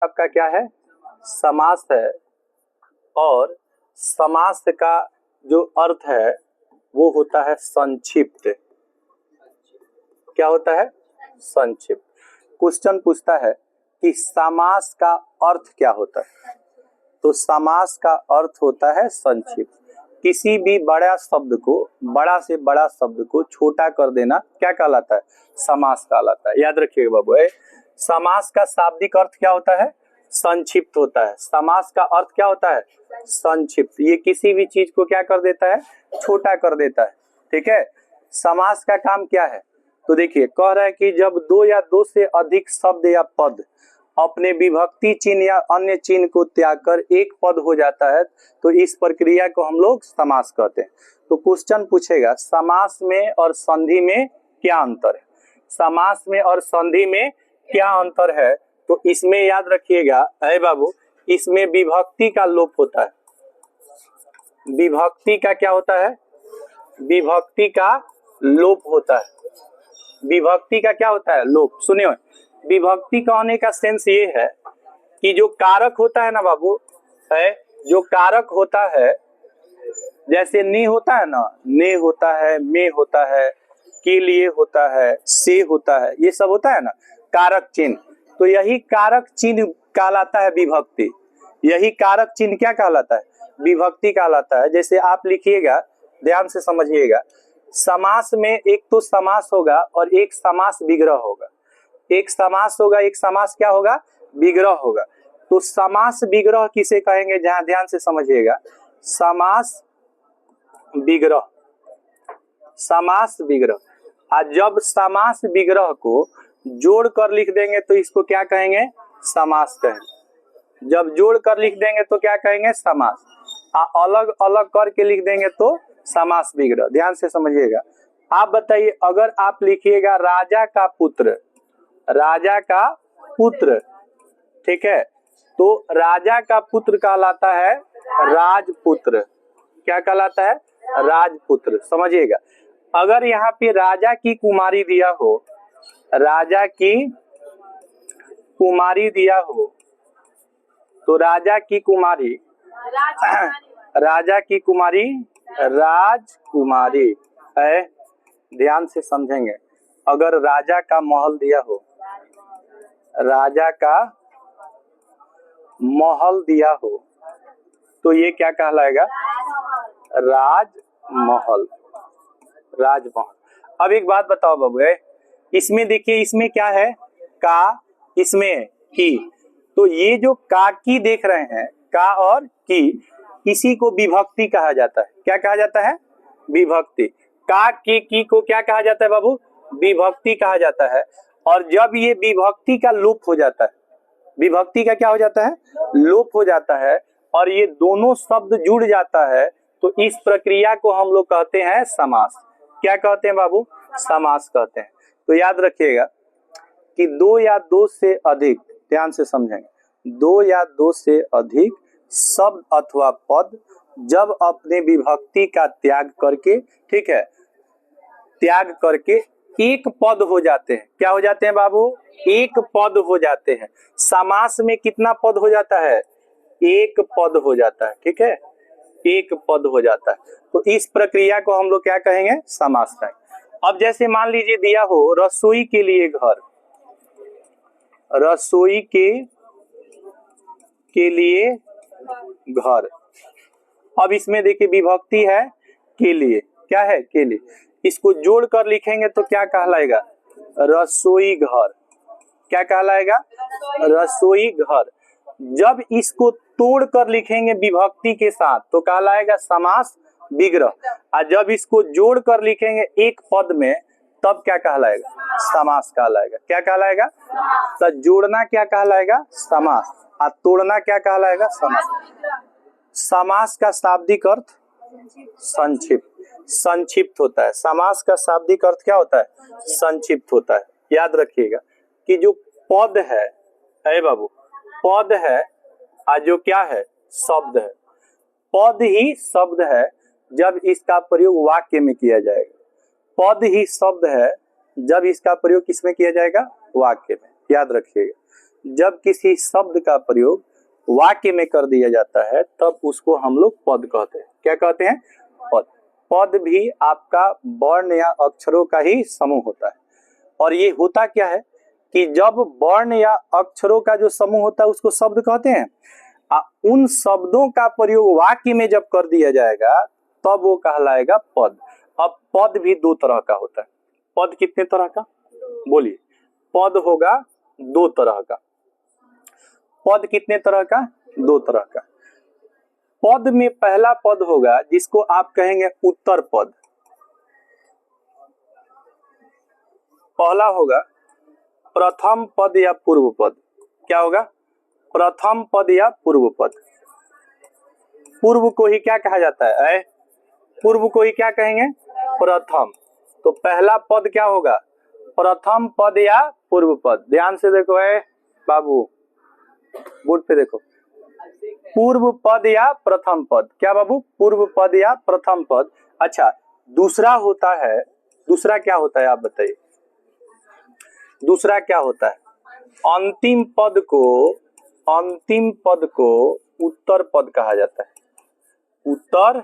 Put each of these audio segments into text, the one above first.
आपका क्या है, समास है। और समास का जो अर्थ है वो होता है संक्षिप्त। क्या होता है, संक्षिप्त। क्वेश्चन पूछता है कि समास का अर्थ क्या होता है, तो समास का अर्थ होता है संक्षिप्त। किसी भी बड़ा शब्द को, बड़ा से बड़ा शब्द को छोटा कर देना क्या कहलाता है, समास कहलाता है। याद रखिएगा बाबू, समास का शाब्दिक अर्थ क्या होता है, संक्षिप्त होता है। समास का अर्थ क्या होता है, संक्षिप्त। ये किसी भी चीज को क्या कर देता है, छोटा कर देता है। ठीक है, समास का काम क्या है, तो देखिए कह रहा है कि जब दो या दो से अधिक शब्द या पद अपने विभक्ति चिन्ह या अन्य चिन्ह को त्याग कर एक पद हो जाता है तो इस प्रक्रिया को हम लोग समास कहते हैं। तो क्वेश्चन पूछेगा समास में और संधि में क्या अंतर है, समास में और संधि में क्या अंतर है। तो इसमें याद रखिएगा अरे बाबू, इसमें विभक्ति का लोप होता है। विभक्ति का क्या होता है, विभक्ति का लोप होता है। विभक्ति का क्या होता है, लोप। सुनिए, विभक्ति कहने का सेंस ये है कि जो कारक होता है ना बाबू, है जो कारक होता है, जैसे नी होता है ना, ने होता है, में होता है, के लिए होता है, से होता है, ये सब होता है ना कारक चिन्ह। तो यही कारक चिन्ह कहलाता है विभक्ति। यही कारक चिन्ह क्या कहलाता है, विभक्ति कहलाता है। जैसे आप लिखिएगा, ध्यान से समझिएगा, समास में एक तो समास होगा और एक समास विग्रह होगा। एक समास होगा, एक समास क्या होगा, विग्रह होगा। तो समास विग्रह किसे कहेंगे, जहां ध्यान से समझिएगा, समास विग्रह, समास विग्रह। और जब समास विग्रह को जोड़ कर लिख देंगे तो इसको क्या कहेंगे, समास कहेंगे। जब जोड़ कर लिख देंगे तो क्या कहेंगे, समास। अलग अलग करके लिख देंगे तो समास विग्रह। ध्यान से समझिएगा। आप बताइए, अगर आप लिखिएगा राजा का पुत्र, राजा का पुत्र, ठीक है, तो राजा का पुत्र कहलाता है राजपुत्र। क्या कहलाता है, राजपुत्र। समझिएगा, अगर यहाँ पे राजा की कुमारी दिया हो, राजा की कुमारी दिया हो, तो राजा की कुमारी, राजा की कुमारी राजकुमारी है। ध्यान से समझेंगे, अगर राजा का महल दिया हो, राजा का महल दिया हो, तो ये क्या कहलाएगा, राजमहल, राजमहल। अब एक बात बताओ बाबू, इसमें देखिए, इसमें क्या है, का, इसमें की। तो ये जो का की देख रहे हैं, का और की, इसी को विभक्ति कहा जाता है। क्या कहा जाता है, विभक्ति। का के की को क्या कहा जाता है बाबू, विभक्ति कहा जाता है। और जब ये विभक्ति का लोप हो जाता है, विभक्ति का क्या हो जाता है, लोप हो जाता है, और ये दोनों शब्द जुड़ जाता है, तो इस प्रक्रिया को हम लोग कहते हैं समास। क्या कहते हैं बाबू, समास कहते हैं। तो याद रखिएगा कि दो या दो से अधिक, ध्यान से समझेंगे, दो या दो से अधिक शब्द अथवा पद जब अपने विभक्ति का त्याग करके, ठीक है, त्याग करके एक पद हो जाते हैं। क्या हो जाते हैं बाबू, एक पद हो जाते हैं। समास में कितना पद हो जाता है, एक पद हो जाता है। ठीक है, एक पद हो जाता है। तो इस प्रक्रिया को हम लोग क्या कहेंगे, समास कहेंगे। अब जैसे मान लीजिए दिया हो रसोई के लिए घर, रसोई के लिए घर। अब इसमें देखिए विभक्ति है के लिए, क्या है, के लिए। इसको जोड़ कर लिखेंगे तो क्या कहलाएगा, रसोई घर। क्या कहलाएगा, रसोई घर। जब इसको तोड़ कर लिखेंगे विभक्ति के साथ तो कहलाएगा समास विग्रह। और जब इसको जोड़ कर लिखेंगे एक पद में तब क्या कहलाएगा, समास कहलाएगा। क्या कहलाएगा, तो जोड़ना क्या कहलाएगा, समास, और तोड़ना क्या कहलाएगा, समास। समास का शाब्दिक अर्थ संक्षिप्त, संक्षिप्त होता है। समास का शाब्दिक अर्थ क्या होता है, संक्षिप्त होता है। याद रखिएगा कि जो पद है, अरे बाबू, पद है और जो क्या है, शब्द है। पद ही शब्द है जब इसका प्रयोग वाक्य में किया जाएगा। पद ही शब्द है जब इसका प्रयोग किसमें किया जाएगा, वाक्य में। याद रखिएगा, जब किसी शब्द का प्रयोग वाक्य में कर दिया जाता है तब उसको हम लोग पद कहते हैं। क्या कहते हैं? पद। पद भी आपका वर्ण या अक्षरों का ही समूह होता है। और ये होता क्या है कि जब वर्ण या अक्षरों का जो समूह होता है उसको शब्द कहते हैं। उन शब्दों का प्रयोग वाक्य में जब कर दिया जाएगा तब वो कहलाएगा पद। अब पद भी दो तरह का होता है। पद कितने तरह का? बोलिए। पद होगा दो तरह का। पद कितने तरह का? दो तरह का। पद में पहला पद होगा जिसको आप कहेंगे उत्तर पद। पहला होगा प्रथम पद या पूर्व पद। क्या होगा? प्रथम पद या पूर्व पद। पूर्व को ही क्या कहा जाता है? पूर्व को ही क्या कहेंगे? प्रथम। तो पहला पद क्या होगा? प्रथम पद या पूर्व पद। ध्यान से देखो बाबू, बोर्ड पे देखो। पूर्व पद या प्रथम पद। क्या बाबू? पूर्व पद या प्रथम पद। अच्छा, दूसरा होता है, दूसरा क्या होता है आप बताइए? दूसरा क्या होता है? अंतिम पद को उत्तर पद कहा जाता है। उत्तर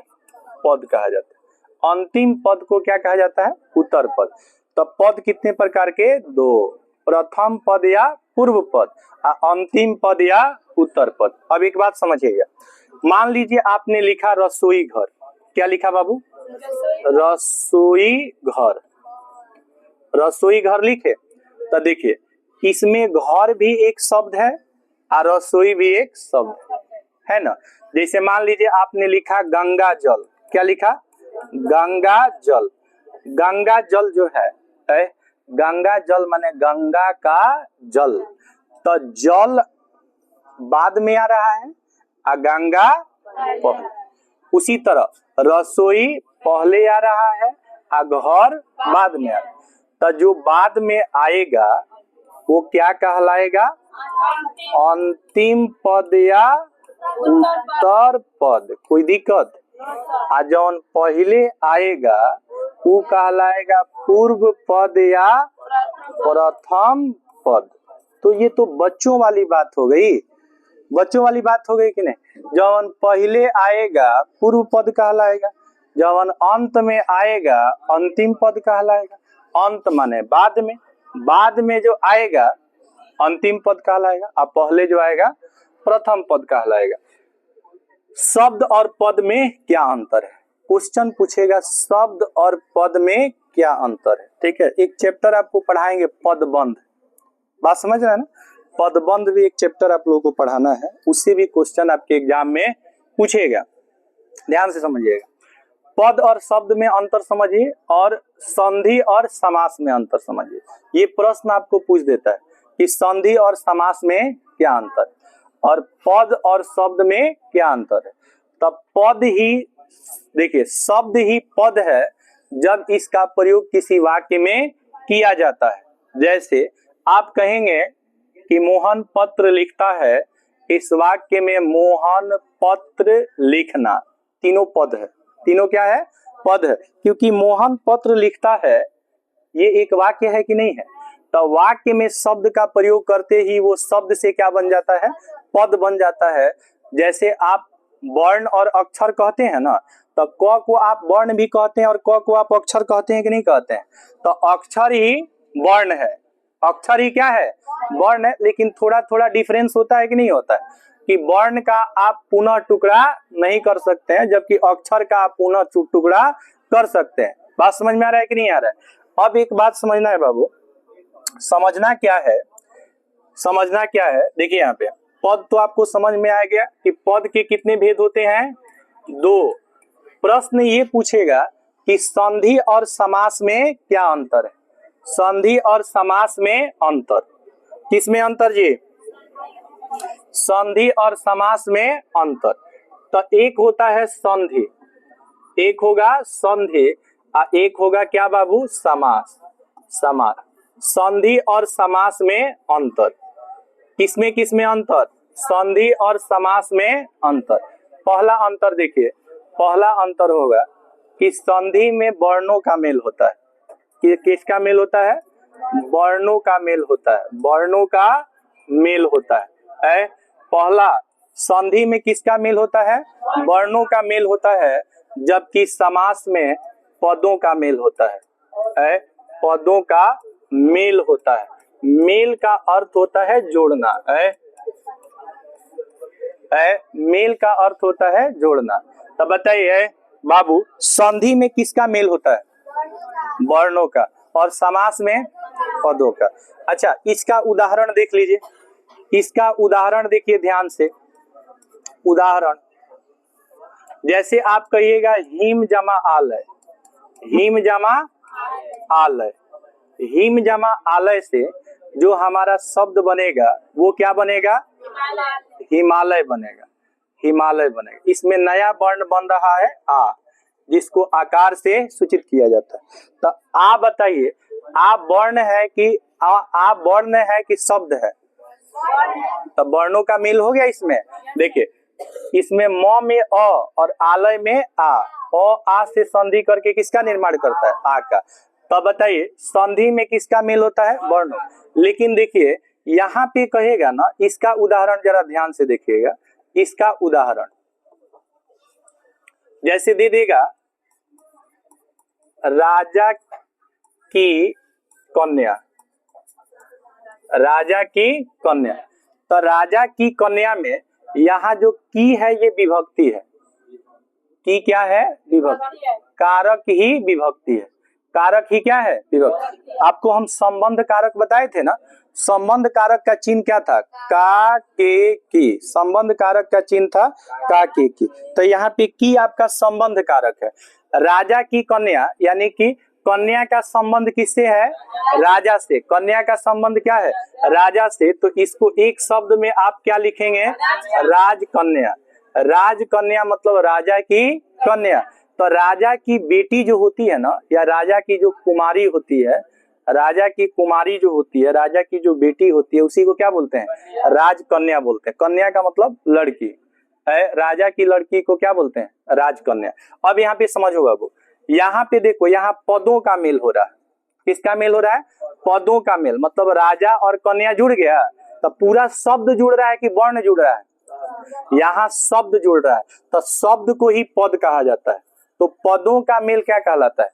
पद कहा जाता है। अंतिम पद को क्या कहा जाता है? उत्तर पद। तो पद कितने प्रकार के? दो। प्रथम पद या पूर्व पद, अंतिम पद या उत्तर पद। अब एक बात समझिएगा, मान लीजिए आपने लिखा रसोई घर। क्या लिखा बाबू? रसोई घर। रसोई घर लिखे तो देखिए इसमें घर भी एक शब्द है और रसोई भी एक शब्द है ना। जैसे मान लीजिए आपने लिखा गंगा जल। क्या लिखा? गंगा जल। गंगा जल जो है गंगा जल माने गंगा का जल। तो जल बाद में आ रहा है और गंगा पहले। उसी तरह रसोई पहले आ रहा है और घर बाद में आ रहा है। तो जो बाद में आएगा वो क्या कहलाएगा? अंतिम पद या उत्तर पद। कोई दिक्कत? आ जौन पहले आएगा वो कहलाएगा पूर्व पद या प्रथम पद। तो ये तो बच्चों वाली बात हो गई। बच्चों वाली बात हो गई कि नहीं? जौन पहले आएगा पूर्व पद कहलाएगा, जौन अंत में आएगा अंतिम पद कहलाएगा। अंत माने बाद में जो आएगा अंतिम पद कहलाएगा और पहले जो आएगा प्रथम पद कहलाएगा। शब्द और पद में क्या अंतर है? क्वेश्चन पूछेगा शब्द और पद में क्या अंतर है। ठीक है, एक चैप्टर आपको पढ़ाएंगे पदबंध। बात समझ रहे हैं ना? पदबंध भी एक चैप्टर आप लोगों को पढ़ाना है, उससे भी क्वेश्चन आपके एग्जाम में पूछेगा। ध्यान से समझिएगा। पद और शब्द में अंतर समझिए और संधि और समास में अंतर समझिए। ये प्रश्न आपको पूछ देता है कि संधि और समास में क्या अंतर और पद और शब्द में क्या अंतर है। तब पद ही देखिए, शब्द ही पद है जब इसका प्रयोग किसी वाक्य में किया जाता है। जैसे आप कहेंगे कि मोहन पत्र लिखता है, इस वाक्य में मोहन पत्र लिखना, तीनों पद है। तीनों क्या है? पद है। क्योंकि मोहन पत्र लिखता है ये एक वाक्य है कि नहीं है? तो वाक्य में शब्द का प्रयोग करते ही वो शब्द से क्या बन जाता है? पद बन जाता है। जैसे आप वर्ण और अक्षर कहते हैं ना, तो क को आप वर्ण भी कहते हैं और क को आप अक्षर कहते हैं कि नहीं कहते हैं? तो अक्षर ही वर्ण है, अक्षर ही क्या है? वर्ण है। लेकिन थोड़ा थोड़ा डिफरेंस होता है कि नहीं होता है कि वर्ण का आप पुनः टुकड़ा नहीं कर सकते हैं जबकि अक्षर का आप पुनः टुकड़ा कर सकते हैं। बात समझ में आ रहा है कि नहीं आ रहा है? अब एक बात समझना है बाबू, समझना क्या है? समझना क्या है? देखिए यहाँ पे पद तो आपको समझ में आ गया कि पद के कितने भेद होते हैं? दो। प्रश्न ये पूछेगा कि संधि और समास में क्या अंतर है? संधि और समास में अंतर, किसमें अंतर जी? संधि और समास में अंतर। तो एक होता है संधि, एक होगा संधि और एक होगा क्या बाबू? समास। समास। संधि और समास में अंतर, किसमें किसमें अंतर? संधि और समास में अंतर। पहला अंतर देखिए, पहला अंतर होगा कि संधि में वर्णों का मेल होता है। किसका मेल होता है? वर्णों का मेल होता है। वर्णों का मेल होता है। पहला संधि में किसका मेल होता है? वर्णों का मेल होता है, जबकि समास में पदों का मेल होता है। पदों का मेल होता है। मेल का अर्थ होता है जोड़ना। मेल का अर्थ होता है जोड़ना। तो बताइए बाबू, संधि में किसका मेल होता है? वर्णों का। और समास में पदों का। अच्छा, इसका उदाहरण देख लीजिए। इसका उदाहरण देखिए ध्यान से। उदाहरण जैसे आप कहिएगा हिम जमा आलय। हिम जमा आलय। हिम जमा आलय से जो हमारा शब्द बनेगा वो क्या बनेगा? हिमालय बनेगा। हिमालय बनेगा। इसमें नया वर्ण बन रहा है आ, जिसको आकार से सूचित किया जाता है। तो आ बताइए, आ वर्ण है कि आ वर्ण है कि शब्द है? तो वर्णों का मेल हो गया इसमें। देखिए इसमें म में अ और आलय में आ। आ से संधि करके किसका निर्माण करता है? आ का। तो बताइए संधि में किसका मेल होता है? वर्णों। लेकिन देखिए यहाँ पे कहेगा ना, इसका उदाहरण जरा ध्यान से देखिएगा। इसका उदाहरण जैसे दे देगा राजा की कन्या। राजा की कन्या। तो राजा की कन्या में यहाँ जो की है ये विभक्ति है। की क्या है? विभक्ति। कारक ही विभक्ति है। कारक ही क्या है? विभक्ति। आपको हम संबंध कारक बताए थे ना। संबंध कारक का चिन्ह क्या था? का के की। संबंध कारक का चिन्ह था का के की। तो यहाँ पे की आपका संबंध कारक है। राजा की कन्या यानी कि कन्या का संबंध किससे है? राजा से। कन्या का संबंध क्या है? राजा से। तो इसको एक शब्द में आप क्या लिखेंगे? राजकन्या। राजकन्या मतलब राजा की कन्या। तो राजा की बेटी जो होती है ना, या राजा की जो कुमारी होती है, राजा की कुमारी जो होती है, राजा की जो बेटी होती है, उसी को क्या बोलते हैं? राजकन्या बोलते हैं। कन्या का मतलब लड़की है। राजा की लड़की को क्या बोलते हैं? राजकन्या। अब यहाँ पे समझो बाबू, यहाँ पे देखो, यहाँ पदों का मेल हो रहा है। किसका मेल हो रहा है? पदों का मेल। मतलब राजा और कन्या जुड़ गया, तो पूरा शब्द जुड़ रहा है कि वर्ण जुड़ रहा है? यहाँ शब्द जुड़ रहा है, तो शब्द को ही पद कहा जाता है। तो पदों का मेल क्या कहलाता है?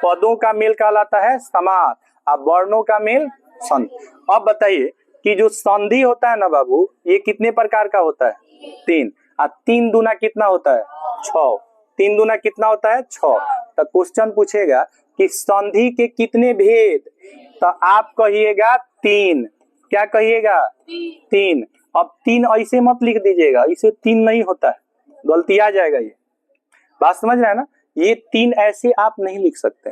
पदों का मेल कहलाता है समास। अब वर्णों का मेल संधि। अब बताइए कि जो संधि होता है ना बाबू, ये कितने प्रकार का होता है? 3। और 3 दूना कितना होता है? 6। 3 दूना कितना होता है? 6। तो क्वेश्चन पूछेगा कि संधि के कितने भेद? तो आप कहिएगा 3। क्या कहिएगा? 3। अब 3 ऐसे मत लिख दीजिएगा, इसे 3 नहीं होता है, गलती आ जाएगा। ये बात समझ रहे हैं ना? ये 3 ऐसे आप नहीं लिख सकते,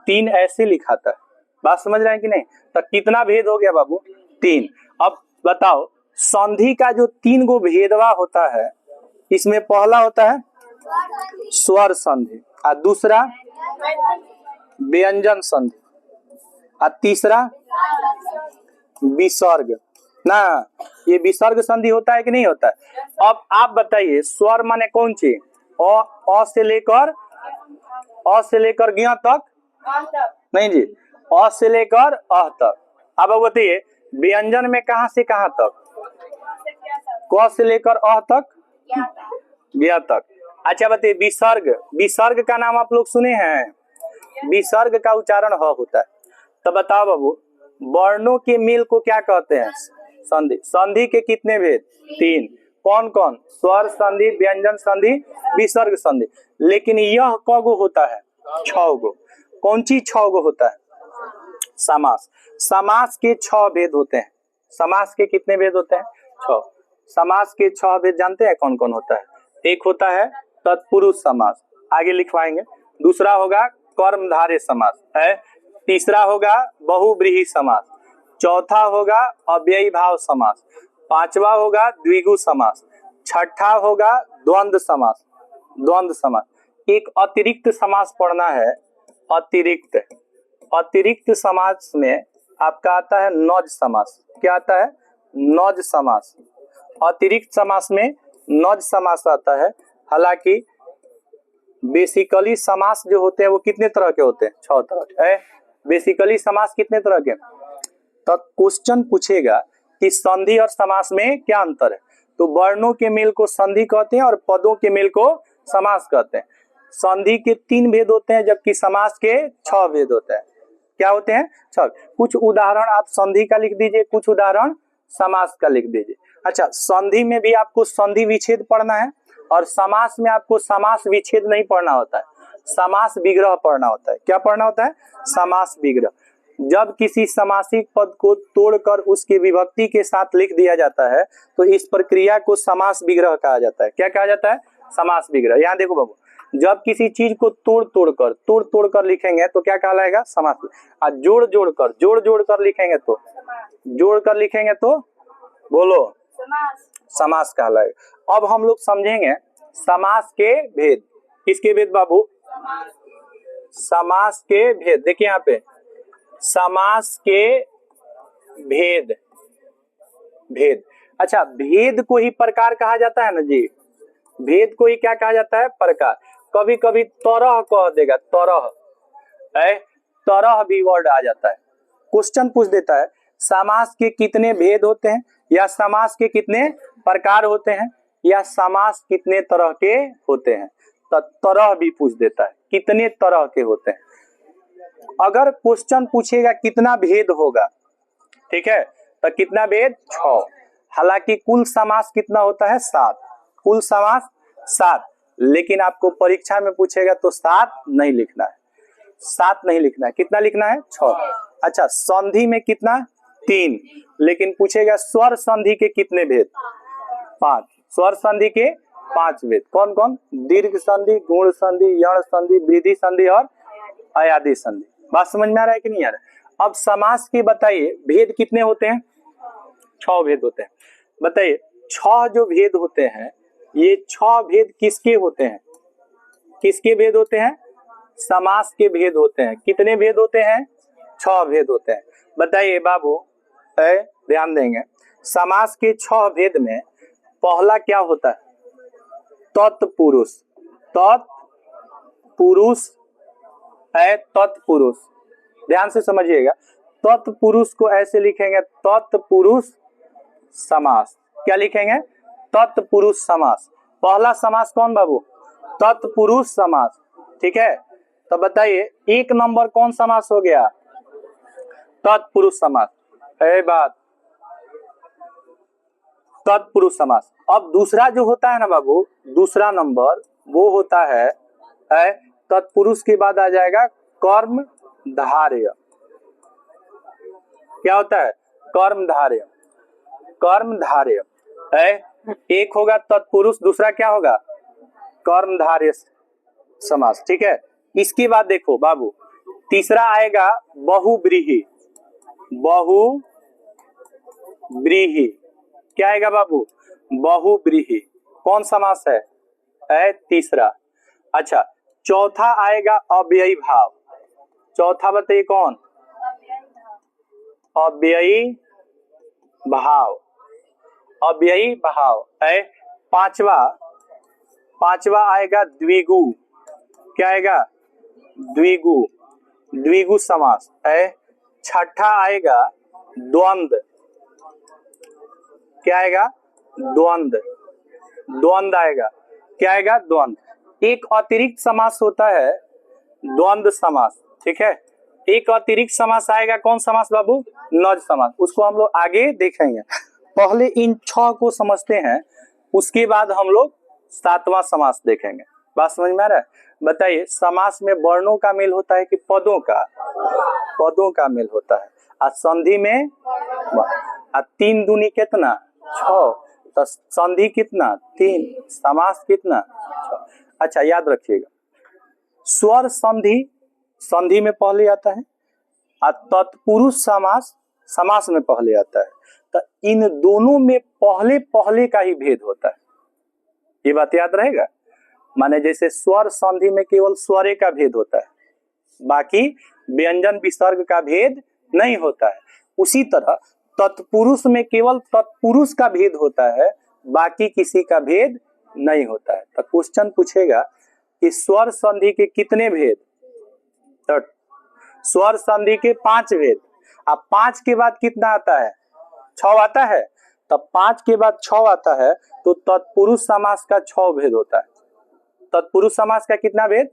3 ऐसे लिखाता है। बात समझ रहे हैं कि नहीं? तो कितना भेद हो गया बाबू? 3। अब बताओ संधि का जो 3 गो भेदवा होता है, इसमें पहला होता है स्वर संधि, और दूसरा व्यंजन संधि, और तीसरा विसर्ग ना। ये विसर्ग संधि होता है कि नहीं होता है? अब आप बताइए स्वर माने कौन सी? अ से लेकर ज्ञ तक? नहीं जी, अ से लेकर अ तक। अब बताइए व्यंजन में कहां से कहां तक? क से लेकर अ तक, ज्ञ तक। अच्छा बताइए विसर्ग। विसर्ग का नाम आप लोग सुने हैं? विसर्ग का उच्चारण ह होता है। तो बताओ बाबू, वर्णों के मेल को क्या कहते हैं? संधि। संधि के कितने भेद? 3। कौन कौन? स्वर संधि, व्यंजन संधि, विसर्ग संधि। लेकिन यह कगो होता है? 6 गो। कौन सी 6 गो होता है? समास। समास के 6 भेद होते हैं। समास के कितने भेद होते हैं? 6। समास के 6 भेद जानते हैं कौन कौन होता है? एक होता है तत्पुरुष समास, आगे लिखवाएंगे। दूसरा होगा कर्मधारय समास है। तीसरा होगा बहुव्रीहि समास। चौथा होगा अव्ययी भाव समास। पांचवा होगा द्विगु समास। छठा होगा द्वंद्व समास। द्वंद्व समास। एक अतिरिक्त समास पढ़ना है। अतिरिक्त समास में आपका आता है नौज समास। क्या आता है? नौज समास। अतिरिक्त समास में नौज समास आता है। हालांकि बेसिकली समास जो होते हैं वो कितने तरह के होते हैं? 6 तरह के। बेसिकली समास कितने तरह के? तो क्वेश्चन पूछेगा कि संधि और समास में क्या अंतर है। तो वर्णों के मेल को संधि कहते हैं और पदों के मेल को समास कहते हैं। संधि के 3 भेद होते हैं जबकि समास के 6 भेद होते हैं। क्या होते हैं? 6। कुछ उदाहरण आप संधि का लिख दीजिए, कुछ उदाहरण समास का लिख दीजिए। अच्छा, संधि में भी आपको संधि विच्छेद पढ़ना है और समास में आपको समास विच्छेद नहीं पढ़ना होता है, समास विग्रह पढ़ना होता है। क्या पढ़ना होता है? समास विग्रह। जब किसी समासिक पद को तोड़कर उसके विभक्ति के साथ लिख दिया जाता है तो इस प्रक्रिया को समास विग्रह कहा जाता है। क्या कहा जाता है? समास विग्रह। यहाँ देखो बाबू, जब किसी चीज को तोड़ तोड़ कर लिखेंगे तो क्या कहलाएगा? समास। और जोड़ जोड़ कर लिखेंगे तो बोलो समास कहलाएगा। अब हम लोग समझेंगे समास के भेद। किसके भेद बाबू? समास के भेद। देखिए यहाँ पे समास के भेद। अच्छा, भेद को ही प्रकार कहा जाता है ना जी, भेद को ही क्या कहा जाता है? प्रकार। कभी कभी तरह कह देगा, तरह भी वर्ड आ जाता है। क्वेश्चन पूछ देता है समास के कितने भेद होते हैं, या समास के कितने प्रकार होते हैं, या समास कितने तरह के होते हैं। तो तरह भी पूछ देता है, कितने तरह के होते हैं। अगर क्वेश्चन पूछेगा कितना भेद होगा, ठीक है, तो कितना भेद? 6। हालांकि कुल समास कितना होता है? 7। कुल समास 7, लेकिन आपको परीक्षा में पूछेगा तो 7 नहीं लिखना है, 7 नहीं लिखना है। कितना लिखना है? 6। अच्छा, संधि में कितना? 3, लेकिन पूछेगा स्वर संधि के कितने भेद? 5। स्वर संधि के 5 भेद। कौन कौन? दीर्घ संधि, गुण संधि, यण संधि, वृद्धि संधि और अयादि संधि। बात समझ में आ रहा है कि नहीं आ रहा है? अब समास के बताइए भेद कितने होते हैं? 6 भेद होते हैं। बताइए 6 जो भेद होते हैं, ये 6 भेद किसके होते हैं? किसके भेद होते हैं? समास के भेद होते हैं। कितने भेद होते हैं? 6 भेद होते हैं। बताइए बाबू, ध्यान देंगे। समास के 6 भेद में पहला क्या होता है? तत्पुरुष। तत्पुरुष है, तत्पुरुष। ध्यान से समझिएगा, तत्पुरुष को ऐसे लिखेंगे तत्पुरुष समास। क्या लिखेंगे? तत्पुरुष समास। पहला समास कौन बाबू? तत्पुरुष समास। ठीक है, तो बताइए 1 नंबर कौन समास हो गया? तत्पुरुष समास है बात, तत्पुरुष समास। अब दूसरा जो होता है ना बाबू, दूसरा नंबर वो होता है तत्पुरुष के बाद आ जाएगा कर्मधारय। क्या होता है? कर्मधारय। कर्मधारय एक होगा तत्पुरुष, दूसरा क्या होगा? कर्मधारय समास। ठीक है, इसके बाद देखो बाबू, तीसरा आएगा बहुव्रीहि। बहुव्रीहि क्या आएगा बाबू? बहुव्रीहि। कौन समास है? तीसरा। अच्छा, चौथा आएगा अव्ययी भाव। चौथा बताइए कौन? अव्ययी भाव। अव्ययी भाव है। पांचवा आएगा द्विगु। क्या आएगा? द्विगु। द्विगु समास है। छठा आएगा द्वंद्व। क्या आएगा? द्वंद्व। द्वंद्व आएगा। क्या आएगा? द्वंद्व। एक अतिरिक्त समास होता है द्वंद्व समास। ठीक है, एक अतिरिक्त समास आएगा। कौन समास बाबू? नज समास। उसको हम लोग आगे देखेंगे। पहले इन 6 को समझते हैं, उसके बाद हम लोग 7वां समास देखेंगे। बात समझ में आ रहा है? बताइए, समास में वर्णों का मेल होता है कि पदों का? पदों का मेल होता है। और संधि में 3 दूनी कितना? 6। तो संधि कितना? 3। समास कितना? 6। अच्छा, याद रखिएगा, स्वर संधि संधि में पहले आता है और तत्पुरुष समास समास में पहले आता है। तो इन दोनों में पहले का ही भेद होता है। ये बात याद रहेगा। माने जैसे स्वर संधि में केवल स्वरे का भेद होता है, बाकी व्यंजन विसर्ग का भेद नहीं होता है। उसी तरह तत्पुरुष में केवल तत्पुरुष का भेद होता है, बाकी किसी का भेद नहीं होता है। तो क्वेश्चन पूछेगा कि स्वर संधि के कितने भेद? स्वर संधि के 5 भेद। अब 5 के बाद कितना आता है? 6 आता है, तब 5 के बाद 6 आता है तो तत्पुरुष समास का 6 भेद होता है। तत्पुरुष समास का कितना भेद?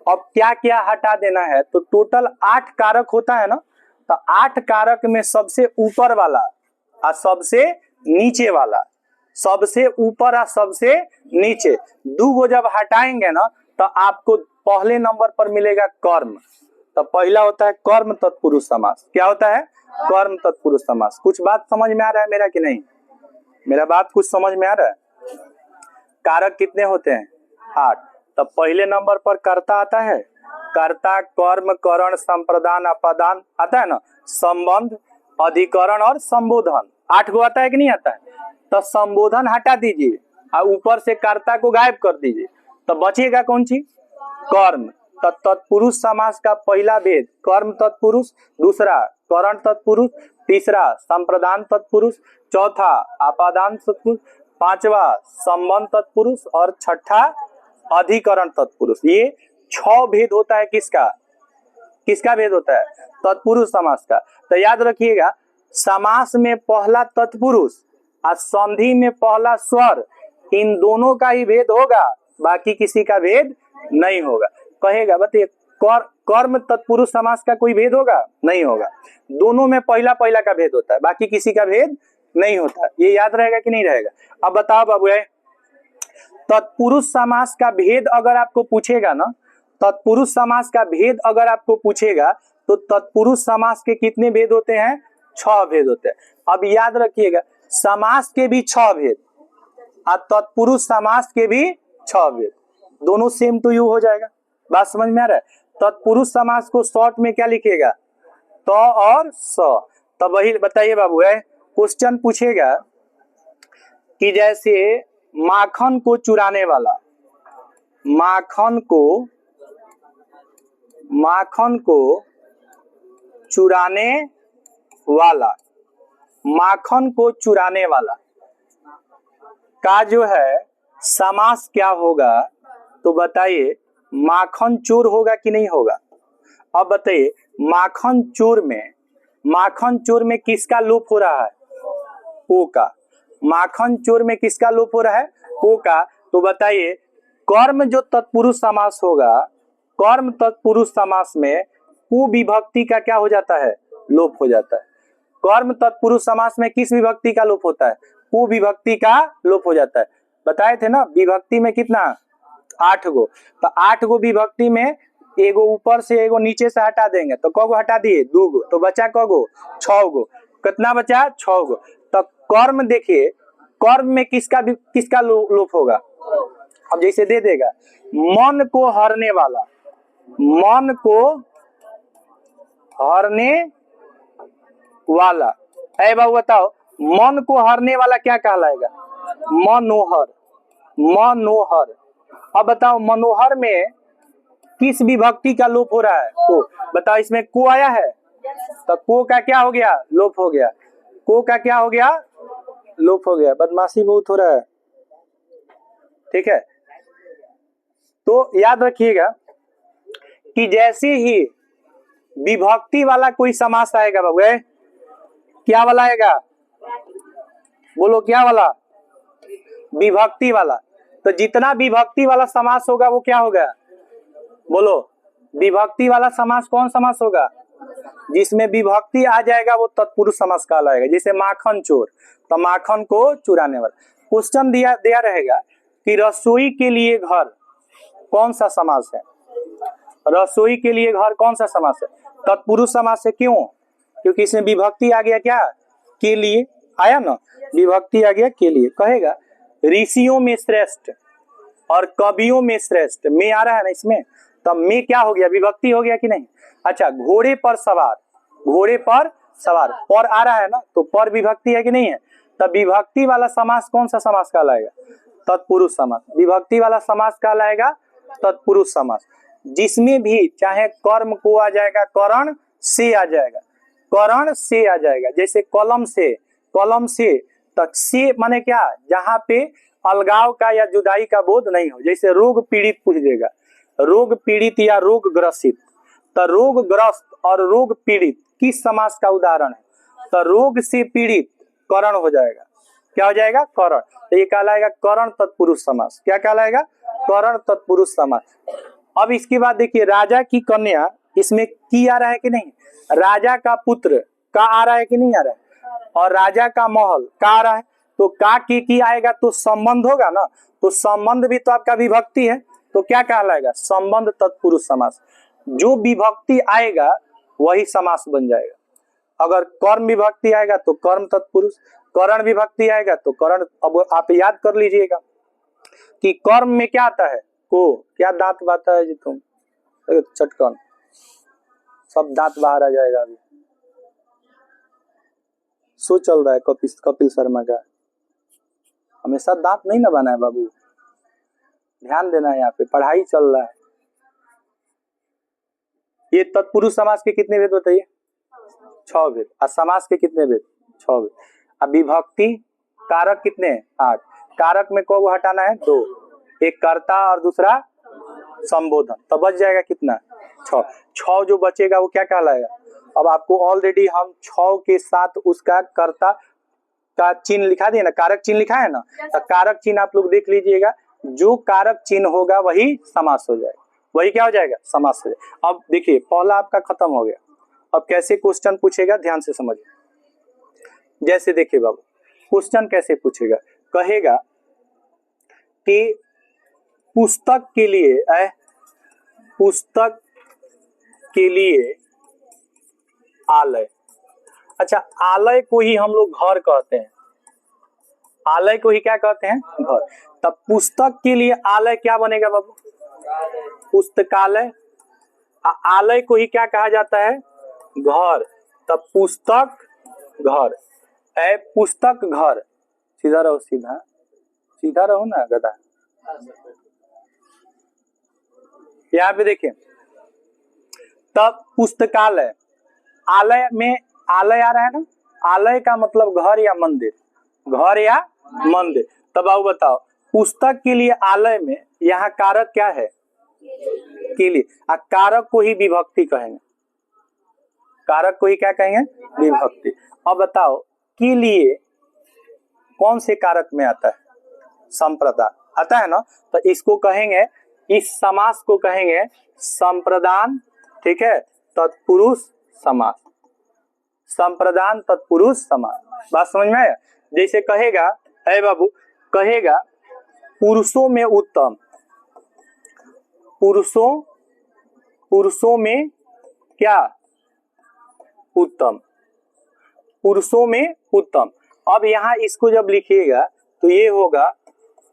अब क्या क्या हटा देना है, तो टोटल 8 कारक होता है ना, तो 8 कारक में सबसे ऊपर वाला और सबसे नीचे वाला, सबसे ऊपर और सबसे नीचे दो गो जब हटाएंगे ना तो आपको पहले नंबर पर मिलेगा कर्म। तो पहला होता है कर्म तत्पुरुष समास। क्या होता है? कर्म तत्पुरुष समास। कुछ बात समझ में आ रहा है मेरा कि नहीं? मेरा बात कुछ समझ में आ रहा है? कारक कितने होते हैं? 8। तब पहले नंबर पर कर्ता आता है। कर्ता, कर्म, करण, संप्रदान, अपादान आता है ना, संबंध, अधिकरण और संबोधन। 8 गो आता है कि नहीं आता है? तो संबोधन हटा दीजिए और ऊपर से कर्ता को गायब कर दीजिए, तो बचेगा कौन चीज? कर्म। तो तत्पुरुष समास का पहला भेद कर्म तत्पुरुष, दूसरा करण तत्पुरुष, तीसरा संप्रदान तत्पुरुष, चौथा अपादान तत्पुरुष, पांचवा संबंध तत्पुरुष और छठा अधिकरण तत्पुरुष। ये 6 भेद होता है। किसका किसका भेद होता है? तत्पुरुष समास का। तो याद रखिएगा, समास में पहला तत्पुरुष और संधि में पहला स्वर, इन दोनों का ही भेद होगा, बाकी किसी का भेद नहीं होगा। कहेगा बताइए कर्म तत्पुरुष समास का कोई भेद होगा? नहीं होगा। दोनों में पहला पहला का भेद होता है, बाकी किसी का भेद नहीं होता। ये याद रहेगा कि नहीं रहेगा? अब बताओ बाबू, तत्पुरुष समास का भेद अगर आपको पूछेगा ना, तत्पुरुष समास का भेद अगर आपको पूछेगा तो तत्पुरुष समास के कितने भेद होते हैं? 6 भेद होते हैं। अब याद रखिएगा, समास के भी 6 भेद और तत्पुरुष समास के भी 6 भेद, दोनों सेम टू यू हो जाएगा। बात समझ में आ रहा है? तत्पुरुष समास को शॉर्ट में क्या लिखेगा? तो और स। तो वही बताइए बाबू, क्वेश्चन पूछेगा कि जैसे माखन को चुराने वाला, माखन को चुराने वाला, माखन को चुराने वाला का जो है समास क्या होगा? तो बताइए, माखन चोर होगा कि नहीं होगा? अब बताइए, माखन चोर में किसका लोप हो रहा है? ओ का। माखन चोर में किसका लोप हो रहा है? ओ का। तो बताइए, कर्म जो तत्पुरुष समास होगा, कर्म तत्पुरुष समास में को विभक्ति का क्या हो जाता है? लोप हो जाता है। कर्म तत्पुरुष समास में किस विभक्ति का लोप होता है? को विभक्ति का लोप हो जाता है। बताए थे ना, विभक्ति में कितना? 8 गो। तो 8 गो विभक्ति में एगो ऊपर से एगो नीचे से हटा देंगे तो कगो हटा दिए? 2 गो। तो बचा कगो? 6 गो। कितना बचा? 6 गो। तो कर्म देखिए, कर्म में किसका लोप होगा? अब जैसे दे देगा, मन को हरने वाला, मन को हरने वाला। ऐ बाबू बताओ, मन को हरने वाला क्या कहलाएगा? मनोहर। मनोहर। अब बताओ, मनोहर में किस विभक्ति का लोप हो रहा है? को। बताओ, इसमें को आया है तो को का क्या हो गया? लोप हो गया। को का क्या हो गया? लोप हो गया। बदमाशी बहुत हो रहा है, ठीक है? तो याद रखिएगा कि जैसे ही विभक्ति वाला कोई समास आएगा बाबू, क्या वाला आएगा? बोलो, क्या वाला? विभक्ति वाला। तो जितना विभक्ति वाला समास होगा वो क्या होगा? बोलो, विभक्ति वाला समास कौन समास होगा? जिसमें विभक्ति आ जाएगा वो तत्पुरुष समास कहलाएगा। जैसे माखन चोर, तो माखन को चुराने वाला। क्वेश्चन दिया रहेगा कि रसोई के लिए घर कौन सा समास है? रसोई के लिए घर कौन सा समास है? तत्पुरुष समास है। क्यों? क्योंकि इसमें विभक्ति आ गया क्या? के लिए आया ना, विभक्ति आ गया के लिए। कहेगा ऋषियों में श्रेष्ठ और कवियों में श्रेष्ठ, में आ रहा है ना इसमें, तब में क्या हो गया? विभक्ति हो गया कि नहीं? अच्छा, घोड़े पर सवार, घोड़े पर सवार, पर आ रहा है ना, तो पर विभक्ति है कि नहीं है? तब विभक्ति वाला समास कौन सा समास कहलाएगा? तत्पुरुष समास। विभक्ति वाला समास कहलाएगा तत्पुरुष समास, जिसमें भी चाहे कर्म को आ जाएगा, करण से आ जाएगा, करण से आ जाएगा। जैसे कलम से, कलम से तक से माने क्या? जहां पे अलगाव का या जुदाई का बोध नहीं हो। जैसे रोग पीड़ित पूछ देगा, रोग पीड़ित या रोग ग्रसित, तो रोग ग्रस्त और रोग पीड़ित किस समास का उदाहरण है? तो रोग से पीड़ित, करण हो जाएगा। क्या हो जाएगा? करण। तो ये कहलाएगा करण तत्पुरुष समास। क्या कहलाएगा? करण तत्पुरुष समास। अब इसके बाद देखिए, राजा की कन्या, इसमें की आ रहा है कि नहीं? राजा का पुत्र का आ रहा है कि नहीं आ रहा है? और राजा का महल का आ रहा है। तो का की आएगा तो संबंध होगा ना, तो संबंध भी तो आपका विभक्ति है, तो क्या कहलाएगा? संबंध तत्पुरुष समास। जो विभक्ति आएगा वही समास बन जाएगा। अगर कर्म विभक्ति आएगा तो कर्म तत्पुरुष, करण विभक्ति आएगा तो करण। अब आप याद कर लीजिएगा कि कर्म में क्या आता है? को। क्या दांत बाता है जी तुम? चटकन सब दांत बाहर आ जाएगा। अभी शो चल रहा है कपिल शर्मा का, हमेशा दांत नहीं ना बना है बाबू, ध्यान देना है, यहाँ पे पढ़ाई चल रहा है। ये तत्पुरुष समास के कितने भेद बताइए? 6 भेद। और समास के कितने भेद? 6 भेद। अब विभक्ति कारक कितने हैं? 8। कारक में को हटाना है? 2। एक कर्ता और दूसरा संबोधन, तो बच जाएगा कितना? 6। 6 जो बचेगा वो क्या कहलाएगा? अब आपको ऑलरेडी हम 6 के साथ उसका कर्ता का चिन्ह लिखा दिए ना, कारक चिन्ह लिखा है ना, तो कारक चिन्ह आप लोग देख लीजिएगा। जो कारक चिन्ह होगा वही समास हो जाएगा। वही क्या हो जाएगा? समास हो जाएगा। अब देखिए, पहला आपका खत्म हो गया। अब कैसे क्वेश्चन पूछेगा, ध्यान से समझिए। जैसे देखिए बाबू, क्वेश्चन कैसे पूछेगा? कहेगा कि पुस्तक के लिए, पुस्तक के लिए आलय। अच्छा, आलय को ही हम लोग घर कहते हैं। आलय को ही क्या कहते हैं? घर। तब पुस्तक के लिए आलय क्या बनेगा बाबू? पुस्तकालय। आलय को ही क्या कहा जाता है? घर। तब पुस्तक घर, पुस्तक घर। सीधा रहो, सीधा सीधा रहो ना गधा। यहाँ पे देखिए, तब पुस्तकालय, आलय में आलय आ रहा है ना, आलय का मतलब घर या मंदिर, घर या मंदिर। तब आओ बताओ, पुस्तक के लिए आलय में यहाँ कारक क्या है? के लिए। कारक को ही विभक्ति कहेंगे। कारक को ही क्या कहेंगे? विभक्ति। अब बताओ, के लिए कौन से कारक में आता है? संप्रदान आता है ना, तो इसको कहेंगे, इस समास को कहेंगे संप्रदान। ठीक है, तत्पुरुष समास। संप्रदान तत्पुरुष समास। बात समझ में आया? जैसे कहेगा, है बाबू, कहेगा पुरुषों में उत्तम। पुरुषों में क्या? उत्तम। पुरुषों में उत्तम। अब यहाँ इसको जब लिखिएगा तो ये होगा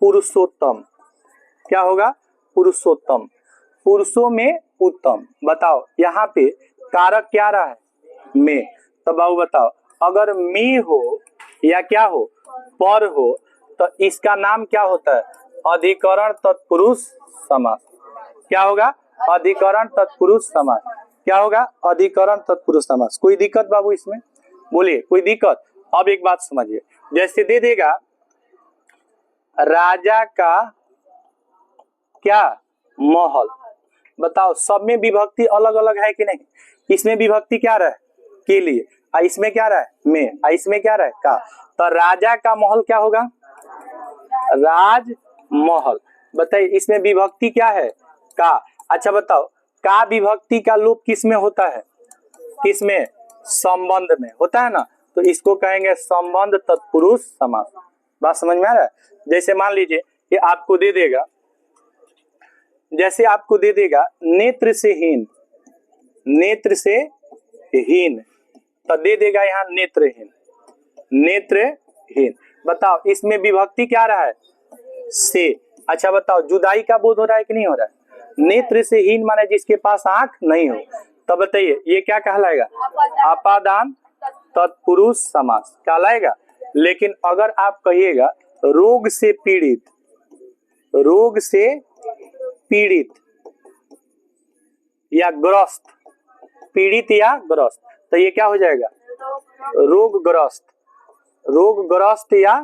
पुरुषोत्तम। क्या होगा? पुरुषोत्तम। पुरुषों में उत्तम। बताओ यहाँ पे कारक क्या रहा है? में। तो बाबू बताओ, अगर में हो या क्या हो, पर हो, तो इसका नाम क्या होता है? अधिकरण तत्पुरुष समास। क्या होगा? अधिकरण तत्पुरुष समास। क्या होगा? अधिकरण तत्पुरुष समास। कोई दिक्कत बाबू इसमें? बोलिए, कोई दिक्कत? अब एक बात समझिए, जैसे दे देगा राजा का क्या? महल। बताओ, सब में विभक्ति अलग अलग है कि नहीं? इसमें विभक्ति क्या रहा है? के लिए। इसमें क्या रहा है? में। इसमें क्या रहा है? का। तो राजा का महल क्या होगा? राजमहल। बताइए, इसमें विभक्ति क्या है? का। अच्छा बताओ, का विभक्ति का लोप किस में होता है? किसमें? संबंध में होता है ना, तो इसको कहेंगे संबंध तत्पुरुष समास। बात समझ में आ रहा है? जैसे मान लीजिए कि आपको दे देगा, जैसे आपको दे देगा नेत्र से हीन, नेत्र से हीन, तो दे देगा यहाँ नेत्रहीन, नेत्रहीन। बताओ, इसमें विभक्ति क्या रहा है? से। अच्छा बताओ, जुदाई का बोध हो रहा है कि नहीं हो रहा है? नेत्र से हीन माने जिसके पास आंख नहीं हो। तो बताइए, ये क्या कहलाएगा? अपादान तत्पुरुष समास कहलाएगा। लेकिन अगर आप कहिएगा रोग से पीड़ित, रोग से पीड़ित या ग्रस्त, पीड़ित या ग्रस्त, तो ये क्या हो जाएगा? रोगग्रस्त, रोगग्रस्त या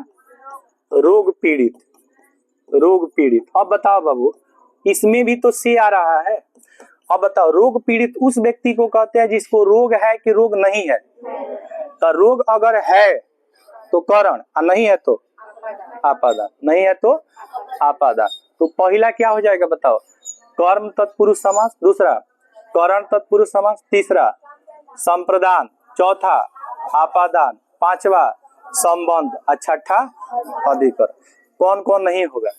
रोग पीड़ित, रोग पीड़ित। अब बताओ बाबू, इसमें भी तो से आ रहा है। अब बताओ, रोग पीड़ित उस व्यक्ति को कहते हैं जिसको रोग है कि रोग नहीं है? तो रोग अगर है तो करण, और नहीं है तो आपादान, नहीं है तो आपादान। तो पहला क्या हो जाएगा बताओ, कर्म तत्पुरुष समास, दूसरा करण तत्पुरुष समास, तीसरा संप्रदान, चौथा आपादान, पांचवा संबंध, और छठा अधिकरण। कौन कौन नहीं होगा,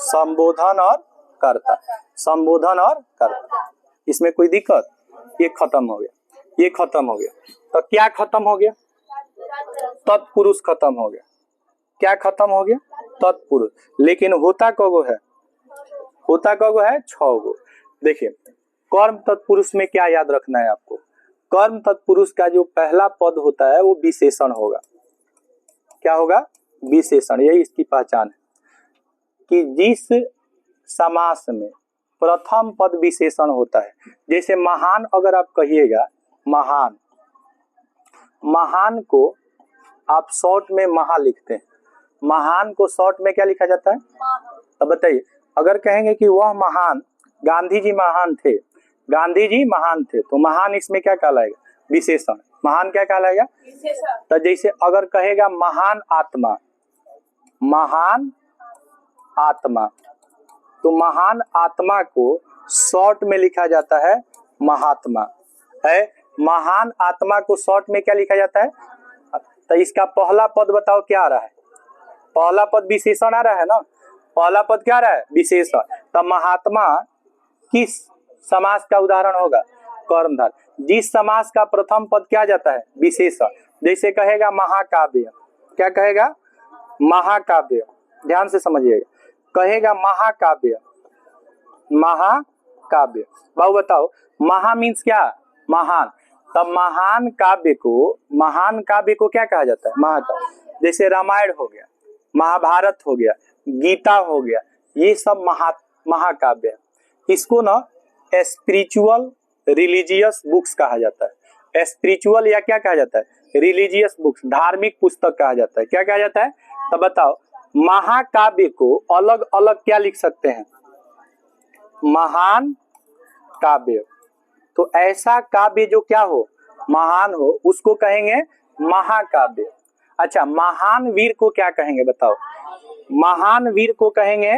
संबोधन और कर्ता, संबोधन और कर्ता। इसमें कोई दिक्कत, ये खत्म हो गया, ये खत्म हो गया। तो क्या खत्म हो गया, तत्पुरुष खत्म हो गया। क्या खत्म हो गया, तत्पुरुष। लेकिन होता कगो है, होता कगो है, 6 गो। देखिए कर्म तत्पुरुष में क्या याद रखना है आपको, कर्म तत्पुरुष का जो पहला पद होता है वो विशेषण होगा। क्या होगा, विशेषण। यही इसकी पहचान है कि जिस समास में प्रथम पद विशेषण होता है, जैसे महान अगर आप कहिएगा, महान, महान को आप शॉर्ट में महा लिखते हैं, महान को शॉर्ट में क्या लिखा जाता है। तो बताइए, अगर कहेंगे कि वह महान, गांधी जी महान थे, गांधी जी महान थे, तो महान इसमें क्या कहलाएगा, विशेषण। महान क्या कहलाएगा, तो जैसे अगर कहेगा महान आत्मा, महान आत्मा, तो महान आत्मा को शॉर्ट में लिखा जाता है महात्मा है। महान आत्मा को शॉर्ट में क्या लिखा जाता है, तो इसका पहला पद बताओ क्या आ रहा है, पहला पद विशेषण आ रहा है ना, पहला पद क्या आ रहा है, विशेषण। तो महात्मा किस समास का उदाहरण होगा, कर्मधारय। जिस समास का प्रथम पद क्या जाता है, विशेषण। जैसे कहेगा महाकाव्य, क्या कहेगा, महाकाव्य, ध्यान से समझिएगा, कहेगा महाकाव्य, महाकाव्य। बाबू बताओ, महा मीन्स क्या, महान। तब महान काव्य को, महान काव्य को क्या कहा जाता है, महाकाव्य। जैसे रामायण हो गया, महाभारत हो गया, गीता हो गया, ये सब महाकाव्य है। इसको ना स्पिरिचुअल रिलीजियस बुक्स कहा जाता है। स्पिरिचुअल या क्या कहा जाता है, रिलीजियस बुक्स, धार्मिक पुस्तक कहा जाता है। क्या कहा जाता है, तो बताओ, महाकाव्य को अलग अलग क्या लिख सकते हैं, महान काव्य। तो ऐसा काव्य जो क्या हो, महान हो, उसको कहेंगे महाकाव्य। अच्छा, महान वीर को क्या कहेंगे बताओ, महान वीर को कहेंगे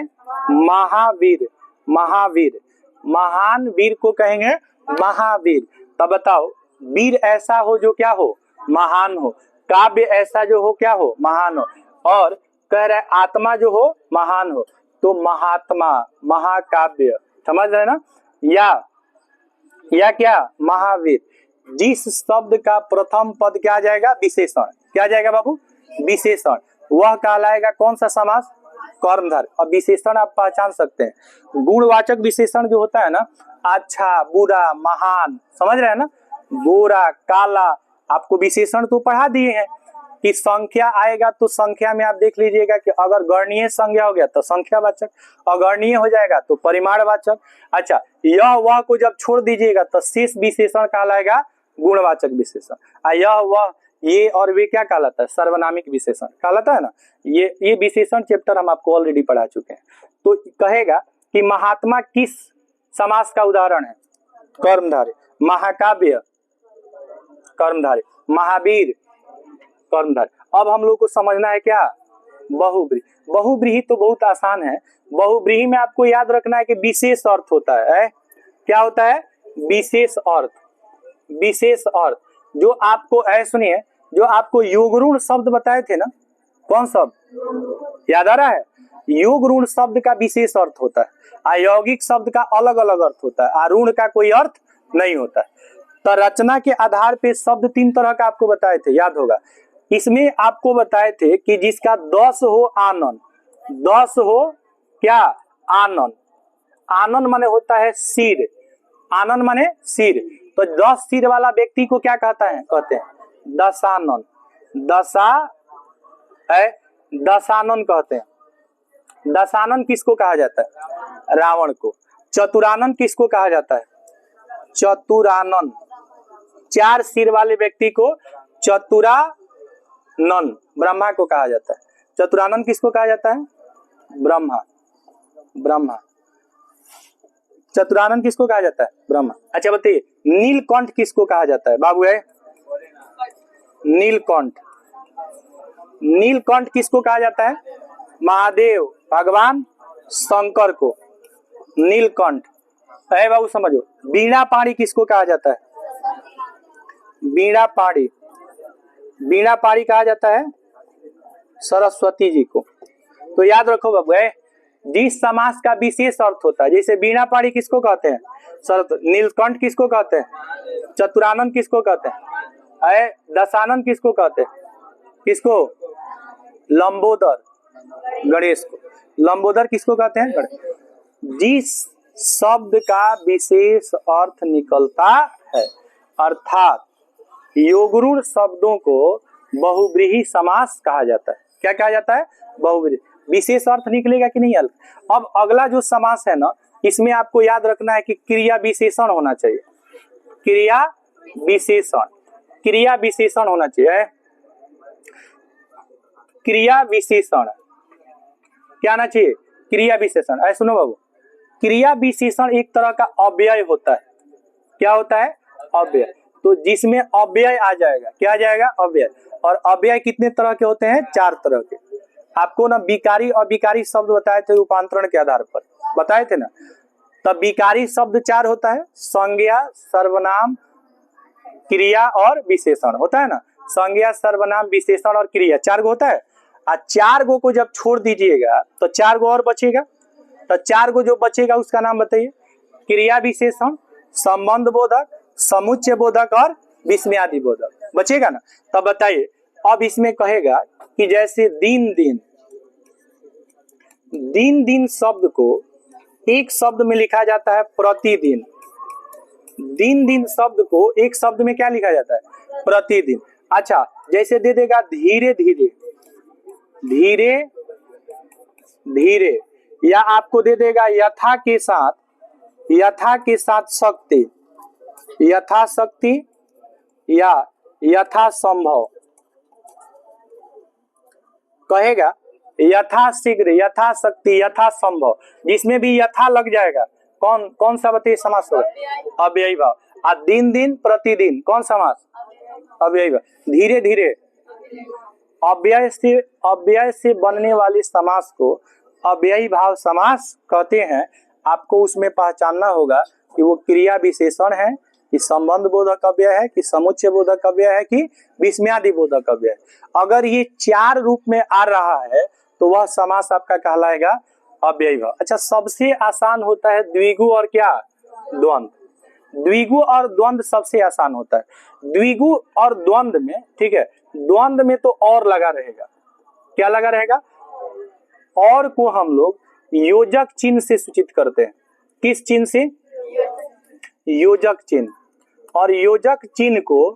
महावीर, महावीर। महान वीर को कहेंगे महावीर। तब बताओ, वीर ऐसा हो जो क्या हो, महान हो, काव्य ऐसा जो हो क्या हो, महान हो, और कह रहे आत्मा जो हो महान हो, तो महात्मा, महाकाव्य। समझ रहे ना, या क्या, महावीर। जिस शब्द का प्रथम पद क्या जाएगा, विशेषण। क्या जाएगा बाबू, विशेषण। वह कहलाएगा कौन सा समास, कर्मधारय। अब विशेषण आप पहचान सकते हैं, गुणवाचक विशेषण जो होता है ना, अच्छा, बुरा, महान, समझ रहे हैं ना, गोरा, काला, आपको विशेषण तो पढ़ा दिए हैं कि संख्या आएगा तो संख्या में आप देख लीजिएगा कि अगर गणनीय संज्ञा हो गया तो संख्यावाचक, अगणनीय हो जाएगा तो परिमाणवाचक। अच्छा, यह वह को जब छोड़ दीजिएगा तो शेष विशेषण कहलाएगा गुणवाचक विशेषण। यह वह ये और वे क्या कहलाता है, सर्वनामिक विशेषण कहलाता है ना। ये विशेषण चैप्टर हम आपको ऑलरेडी पढ़ा चुके हैं। तो कहेगा कि महात्मा किस समास का उदाहरण है, कर्मधारय। महाकाव्य कर्मधारय, महावीर कर्मधारय। अब हम लोग को समझना है क्या, बहुव्रीहि। बहुव्रीहि तो बहुत आसान है। बहुव्रीहि में आपको याद रखना है कि विशेष अर्थ होता है। क्या होता है, विशेष अर्थ। विशेष अर्थ जो आपको सुनिए, जो आपको युगऋण शब्द बताए थे ना, कौन शब्द याद आ रहा है, युगऋण शब्द का विशेष अर्थ होता है, अयौगिक शब्द का अलग अलग अर्थ होता है, अरुण का कोई अर्थ नहीं होता है। तो रचना के आधार पे शब्द 3 तरह का आपको बताए थे, याद होगा। इसमें आपको बताए थे कि जिसका 10 हो आनन, 10 हो क्या, आनन। आनन माने होता है सिर, आनन माने सिर। तो 10 सिर वाला व्यक्ति को क्या कहता है, कहते हैं दशानन। दशानन कहते हैं। दशानन किसको कहा जाता है, रावण को। चतुरानन किसको कहा जाता है, चतुरानन। 4 सिर वाले व्यक्ति को चतुरानन, ब्रह्मा को कहा जाता है। चतुरानन किसको कहा जाता है, ब्रह्मा, ब्रह्मा। चतुरानन किसको कहा जाता है, ब्रह्मा। अच्छा बताइए, नीलकंठ किसको कहा जाता है बाबू, है नीलकंठ। नीलकंठ किसको कहा जाता है? महादेव भगवान शंकर को नीलकंठ। अरे बाबू समझो, वीणा पाणी किसको कहा जाता है? वीणा पाणी, वीणा पाणी कहा जाता है सरस्वती जी को। तो याद रखो बाबू, जिस समास का विशेष अर्थ होता है, जैसे वीणा पाणी किसको कहते हैं? सरस्वती। नीलकंठ किसको कहते हैं? चतुरानंद किसको कहते हैं? दशानंद किसको कहते हैं? किसको? लंबोदर, गणेश को। लंबोदर किसको कहते हैं? गणेश। जिस शब्द का विशेष अर्थ निकलता है, अर्थात योगरूढ़ शब्दों को बहुव्रीहि समास कहा जाता है। क्या कहा जाता है? बहुव्रीहि। विशेष अर्थ निकलेगा कि नहीं? अब अगला जो समास है ना, इसमें आपको याद रखना है कि क्रिया विशेषण होना चाहिए। क्रिया विशेषण, क्रिया विशेषण होना चाहिए। क्रिया विशेषण क्या आना चाहिए? क्रिया विशेषण। ऐसे सुनो बाबू, क्रिया विशेषण एक तरह का अव्यय होता है। क्या होता है? अव्यय। तो जिसमें अव्यय आ जाएगा, क्या आ जाएगा? अव्यय। और अव्यय कितने तरह के होते हैं? 4 तरह के। आपको ना विकारी अविकारी शब्द बताए थे रूपांतरण के आधार पर, बताए थे ना। तब विकारी शब्द 4 होता है, संज्ञा, सर्वनाम, क्रिया और विशेषण होता है ना। संज्ञा, सर्वनाम, विशेषण और क्रिया 4 गो होता है। 4 गो को जब छोड़ दीजिएगा तो 4 गो और बचेगा। तो 4 गो जो बचेगा उसका नाम बताइए। क्रिया विशेषण, संबंध बोधक, समुच्चय बोधक और विस्मयादि बोधक बचेगा ना। तब बताइए, अब इसमें कहेगा कि जैसे दिन दिन, दिन दिन शब्द को एक शब्द में लिखा जाता है प्रतिदिन। दिन दिन शब्द को एक शब्द में क्या लिखा जाता है? प्रतिदिन। अच्छा, जैसे दे देगा धीरे धीरे, धीरे धीरे, या आपको दे देगा यथा के साथ, यथा के साथ शक्ति, यथा शक्ति या यथा संभव। कहेगा यथा शीघ्र, यथा शक्ति, यथा संभव, जिसमें भी यथा लग जाएगा कौन कौन सा बताइए समास होगा? अव्ययी भाव। और दिन दिन प्रतिदिन कौन समास? अव्ययी भाव। धीरे धीरे, अव्यय से बनने वाले समास को अव्ययी भाव समास कहते हैं। आपको उसमें पहचानना होगा कि वो क्रिया विशेषण है, कि संबंध बोधक अव्यय है, कि समुच्चय बोधक अव्यय है, कि विस्मयादि बोधक अव्यय है। अगर ये 4 रूप में आ रहा है तो वह समास आपका कहलाएगा अव्ययी भाव। अच्छा, सबसे आसान होता है द्विगु और क्या? द्वंद। द्विगु और द्वंद सबसे आसान होता है। द्विगु और द्वंद में, ठीक है, द्वंद में तो और लगा रहेगा। क्या लगा रहेगा? और को हम लोग योजक चिन्ह से सूचित करते हैं। किस चिन्ह से? योजक चिन्ह। और योजक चिन्ह को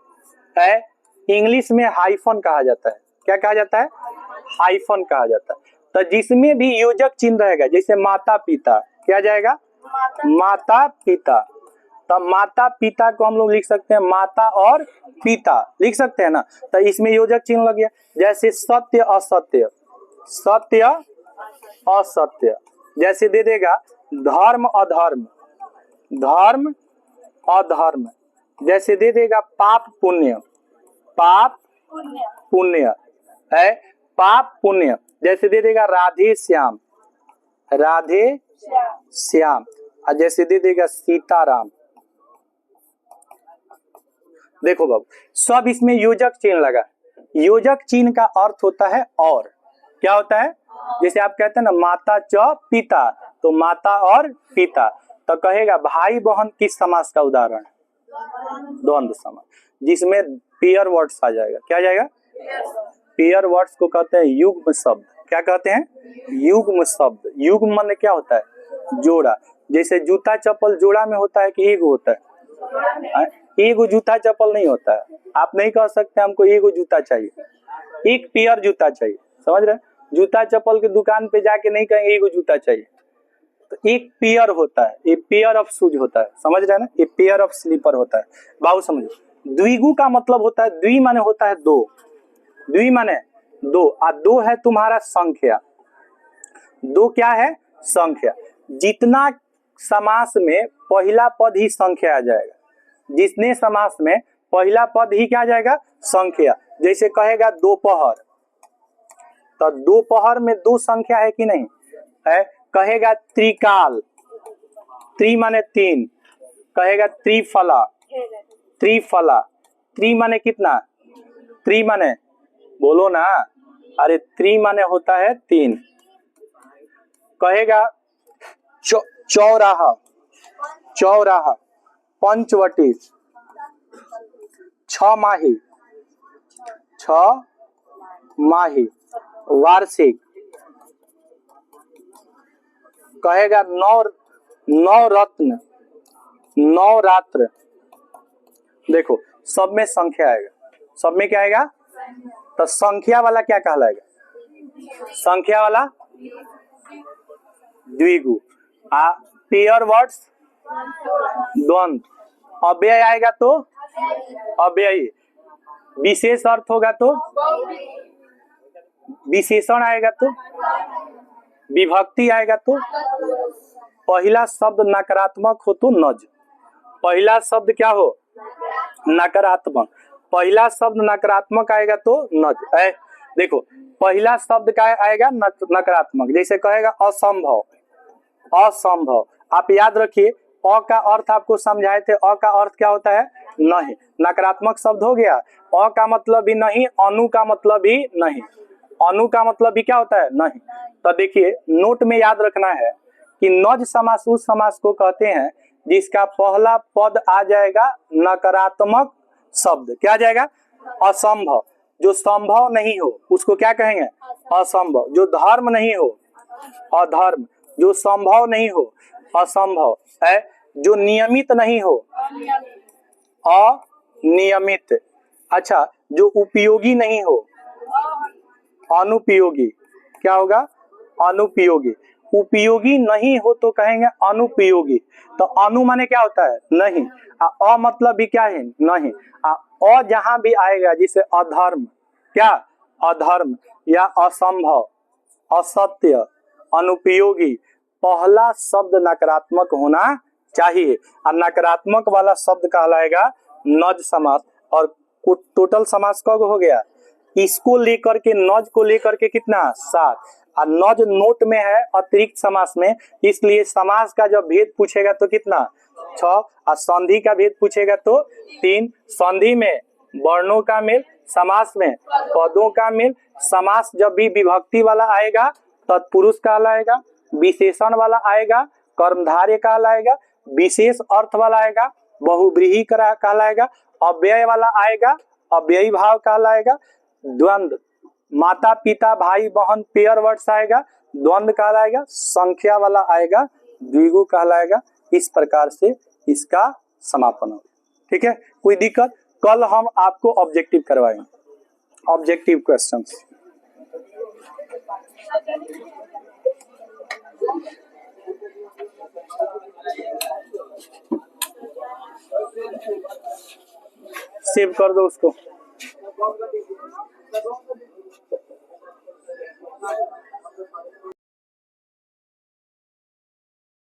है इंग्लिश में हाइफन कहा जाता है। क्या कहा जाता है? हाइफन कहा जाता है। तो जिसमें भी योजक चिन्ह रहेगा, जैसे माता पिता, क्या जाएगा? माता पिता। तो माता पिता को हम लोग लिख सकते हैं माता और पिता, लिख सकते हैं ना। तो इसमें योजक चिन्ह लग गया। जैसे सत्य असत्य, सत्य असत्य। जैसे दे देगा धर्म अधर्म, धर्म अधर्म। जैसे दे देगा पाप पुण्य, पाप पुण्य है, पाप पुण्य। जैसे दे देगा राधे श्याम, राधे श्याम। और जैसे दे देगा सीताराम। देखो बाबू, सब इसमें योजक चिन्ह लगा। योजक चिन्ह का अर्थ होता है और। क्या होता है? जैसे आप कहते हैं ना माता च पिता, तो माता और पिता। तो कहेगा भाई बहन किस समास का उदाहरण? द्वंद्व समास, जिसमें पेयर वर्ड्स आ जाएगा। क्या जाएगा? पेयर वर्ड्स को कहते हैं युग्म शब्द। क्या कहते हैं? युग्म शब्द। युग्म माने क्या होता है? जोड़ा। जैसे जूता चप्पल जोड़ा में होता है कि एगो होता है? एगो जूता चप्पल नहीं होता है। आप नहीं कह सकते हमको एगो जूता चाहिए, एक पेयर जूता चाहिए। समझ रहे? जूता चप्पल की दुकान पे जाके नहीं कहेंगे एगो जूता चाहिए। तो एक पेयर होता है, एक पेयर ऑफ शूज होता है। समझ रहे हैं ना? एक पेयर ऑफ स्लीपर होता है। बाबू समझो, द्विगु का मतलब होता है, द्वि माने होता है दो, द्वि माने दो। और दो है तुम्हारा संख्या। दो क्या है? संख्या। जितना समास में पहला पद ही संख्या आ जाएगा, जितने समास में पहला पद ही क्या आ जाएगा? संख्या। जैसे कहेगा दोपहर, तो दोपहर में दो संख्या है कि नहीं है? कहेगा त्रिकाल, त्रि माने तीन, कहेगा त्रिफला, त्रिफला, त्रि माने कितना? त्रि माने बोलो ना, अरे त्रि माने होता है तीन। कहेगा चौराहा, चौराहा, पंचवटी, छमाही, छमाही, वार्षिक, कहेगा नवरत्न, नवरात्र। देखो सब में संख्या आएगा, सब में क्या आएगा? तो संख्या वाला क्या कहलाएगा? संख्या वाला द्विगु। पेयर वर्ड्स द्वंद्व। अव्यय आएगा तो अव्ययी, विशेष अर्थ होगा तो विशेषण आएगा तो विभक्ति आएगा तो पहला शब्द नकारात्मक हो तो नज। पहला शब्द क्या हो? नकारात्मक। पहला शब्द नकारात्मक आएगा तो नज। देखो पहला शब्द क्या आएगा? नकारात्मक। जैसे कहेगा असंभव, असंभव। आप याद रखिए अ का अर्थ आपको समझाए थे, अ का अर्थ क्या होता है? नहीं। नकारात्मक शब्द हो गया। अ का मतलब भी नहीं, अनु का मतलब भी नहीं। अनु का मतलब भी क्या होता है? नहीं। तो देखिए नोट में याद रखना है कि नज समास उस समास को कहते हैं जिसका पहला पद आ जाएगा नकारात्मक शब्द। क्या आ जाएगा? असंभव। जो संभव नहीं हो उसको क्या कहेंगे? असंभव। जो धर्म नहीं हो अधर्म, जो संभव नहीं हो असंभव है, जो नियमित नहीं हो अनियमित। अच्छा, जो उपयोगी नहीं हो अनुपयोगी। क्या होगा? अनुपयोगी। उपयोगी नहीं हो तो कहेंगे अनुपयोगी। तो अनु माने क्या होता है? नहीं। अ मतलब भी क्या है? नहीं। अ जहां भी आएगा जैसे अधर्म, क्या? अधर्म या असंभव, असत्य, अनुपयोगी, पहला शब्द नकारात्मक होना चाहिए। और नकारात्मक वाला शब्द कहलाएगा नज समास। और टोटल समास कब हो गया? इसको लेकर के नज को लेकर के कितना? 7। और नज नोट में है अतिरिक्त समास में, इसलिए समास का जब भेद पूछेगा तो कितना? 6। और संधि का भेद पूछेगा तो 3। संधि में वर्णों का मेल, समास में पदों का मेल। समास जब भी विभक्ति वाला आएगा तत्पुरुष कहलाएगा, विशेषण वाला आएगा कर्मधारय कहलाएगा, विशेष अर्थ वाला आएगा बहुव्रीहि कहलाएगा, अव्यय वाला आएगा अव्ययी भाव कहलाएगा, द्वंद्व माता पिता भाई बहन पेयर वर्ड्स आएगा द्वंद्व कहलाएगा, संख्या वाला आएगा द्विगु कहलाएगा। इस प्रकार से इसका समापन हो। ठीक है, कोई दिक्कत? कल हम आपको ऑब्जेक्टिव करवाएंगे, ऑब्जेक्टिव क्वेश्चंस। सेव कर दो उसको।